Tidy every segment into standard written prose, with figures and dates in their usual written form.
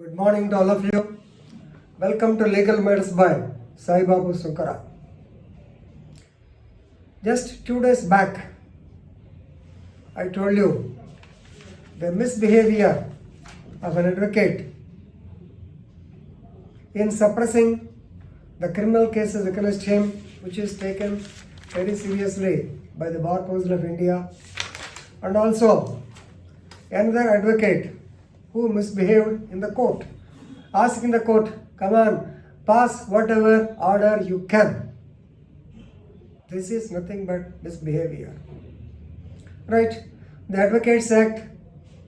Good morning to all of you. Welcome to Legal Matters by Sai Babu Sunkara. Just 2 days back, I told you the misbehavior of an advocate in suppressing the criminal cases against him, which is taken very seriously by the Bar Council of India, and also another advocate who misbehaved in the court, asking the court, come on, pass whatever order you can. This is nothing but misbehavior. Right? The Advocates Act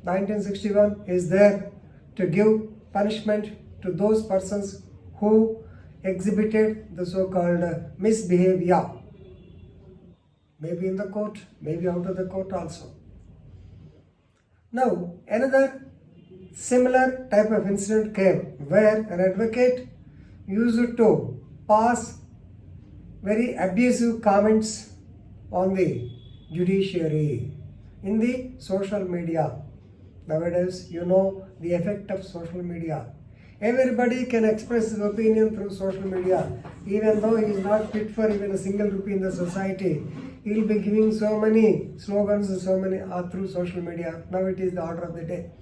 1961 is there to give punishment to those persons who exhibited the so-called misbehavior. Maybe in the court, maybe out of the court also. Now, another similar type of incident came where an advocate used to pass very abusive comments on the judiciary in the social media. Nowadays, you know the effect of social media. Everybody can express his opinion through social media, even though he is not fit for even a single rupee in the society. He will be giving so many slogans, through social media. Now it is the order of the day.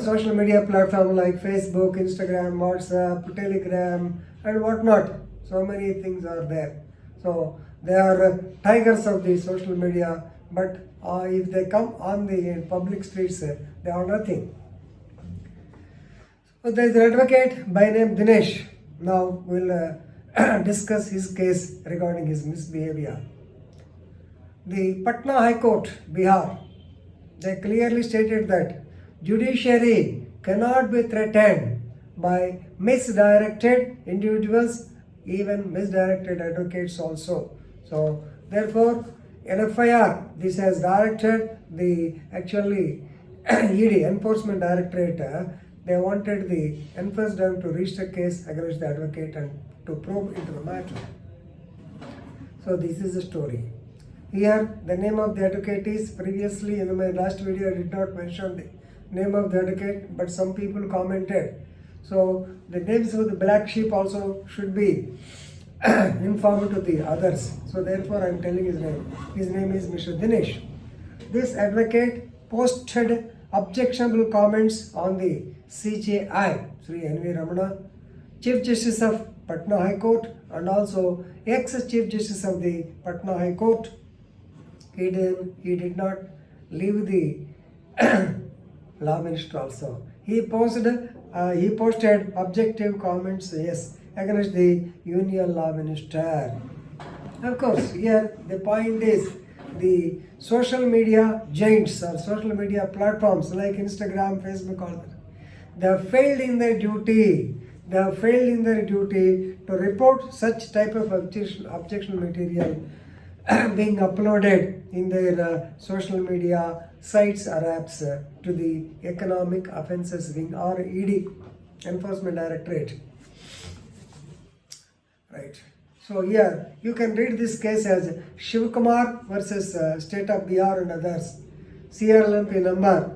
Social media platform like Facebook, Instagram, WhatsApp, Telegram, and whatnot. So many things are there. So they are tigers of the social media, but if they come on the public streets, they are nothing. So there is an advocate by name Dinesh. Now we'll discuss his case regarding his misbehavior. The Patna High Court, Bihar, they clearly stated that judiciary cannot be threatened by misdirected individuals, even misdirected advocates also. So therefore, an FIR, this has directed the ED, Enforcement Directorate, they wanted the enforcement to register a case against the advocate and to probe into the matter. So this is the story. Here, the name of the advocate is, previously in my last video I did not mention the name of the advocate, but some people commented. So the names of the black sheep also should be informed to the others. So therefore I am telling his name. His name is Mr. Dinesh. This advocate posted objectionable comments on the CJI, Sri N.V. Ramana, Chief Justice of Patna High Court, and also ex-Chief Justice of the Patna High Court. He did not leave the law minister also. He posted objective comments, yes, against the union law minister. Of course, here the point is the social media giants or social media platforms like Instagram, Facebook, all that, they have failed in their duty. They have failed in their duty to report such type of objection material being uploaded in their social media sites or apps to the Economic Offences Wing or ED, Enforcement Directorate. Right. So here you can read this case as Shivkumar versus State of Bihar and others, CRLMP number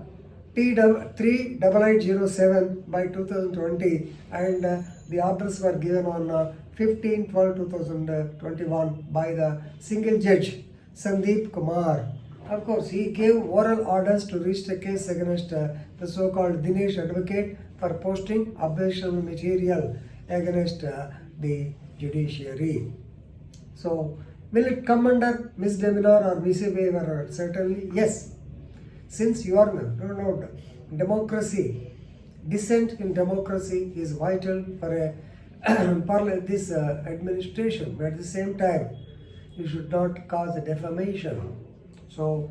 T38807 by 2020, and the orders were given on 15/12/2021 by the single judge Sandeep Kumar. Of course, he gave oral orders to register a case against the so-called Dinesh advocate for posting objectionable material against the judiciary. So, will it come under misdemeanor or misbehavior? Certainly, yes. Since you are no democracy, dissent in democracy is vital for this administration, but at the same time, you should not cause a defamation. So,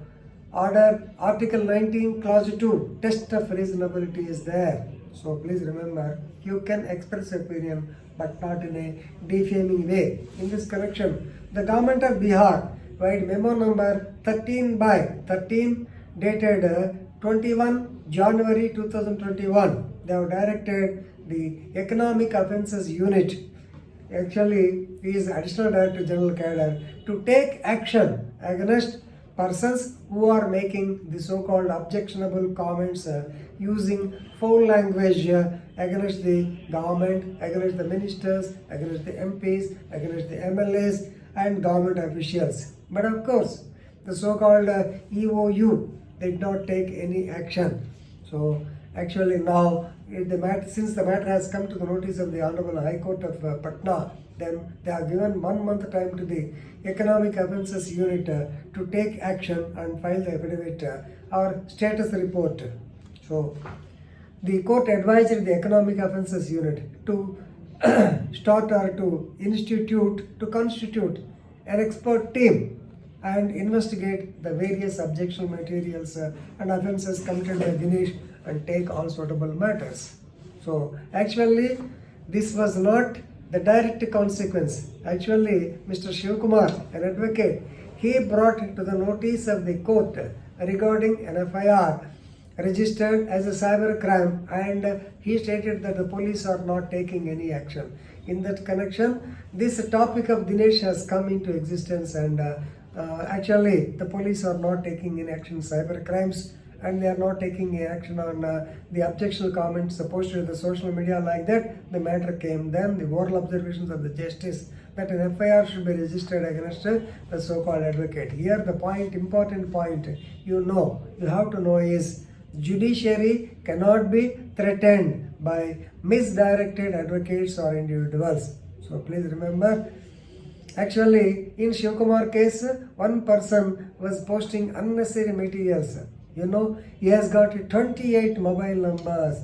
Article 19, Clause 2, test of reasonability is there. So, please remember, you can express opinion, but not in a defaming way. In this connection, the government of Bihar, by memo number 13/13, dated 21 January 2021, they have directed the Economic Offences Unit, actually he is Additional Director General Cadre, to take action against persons who are making the so-called objectionable comments using foul language against the government, against the ministers, against the MPs, against the MLAs and government officials. But of course, the so-called EOU did not take any action. So actually now, since the matter has come to the notice of the Honorable High Court of Patna, then they have given 1 month time to the Economic Offences Unit to take action and file the affidavit or status report. So the court advised the Economic Offences Unit to start or to constitute an expert team and investigate the various objectionable materials and offences committed by Dinesh and take all suitable matters. So actually this was not the direct consequence. Actually Mr. Shivkumar, an advocate, he brought to the notice of the court regarding an FIR registered as a cyber crime, and he stated that the police are not taking any action. In that connection, this topic of Dinesh has come into existence, and actually the police are not taking any action on cyber crimes, and they are not taking any action on the objectionable comments posted in the social media. Like that, the matter came. Then the oral observations of the justice that an FIR should be registered against the so-called advocate. Here the important point you have to know is judiciary cannot be threatened by misdirected advocates or individuals. So please remember, actually in Shivkumar case, one person was posting unnecessary materials. He has got 28 mobile numbers,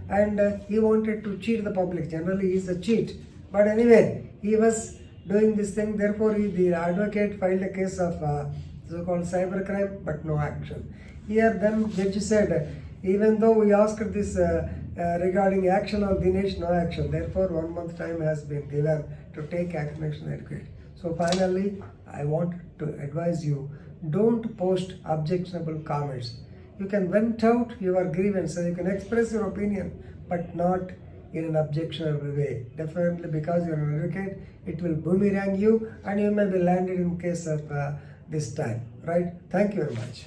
and he wanted to cheat the public. Generally he is a cheat, but anyway he was doing this thing. Therefore the advocate filed a case of so-called cybercrime, but no action. Here then judge said, even though we asked this regarding action on Dinesh, no action. Therefore 1 month time has been given to take action adequate. So finally, I want to advise you, don't post objectionable comments. You can vent out your grievance, you can express your opinion, but not in an objectionable way. Definitely, because you are an advocate, it will boomerang you and you may be landed in case of this time. Right? Thank you very much.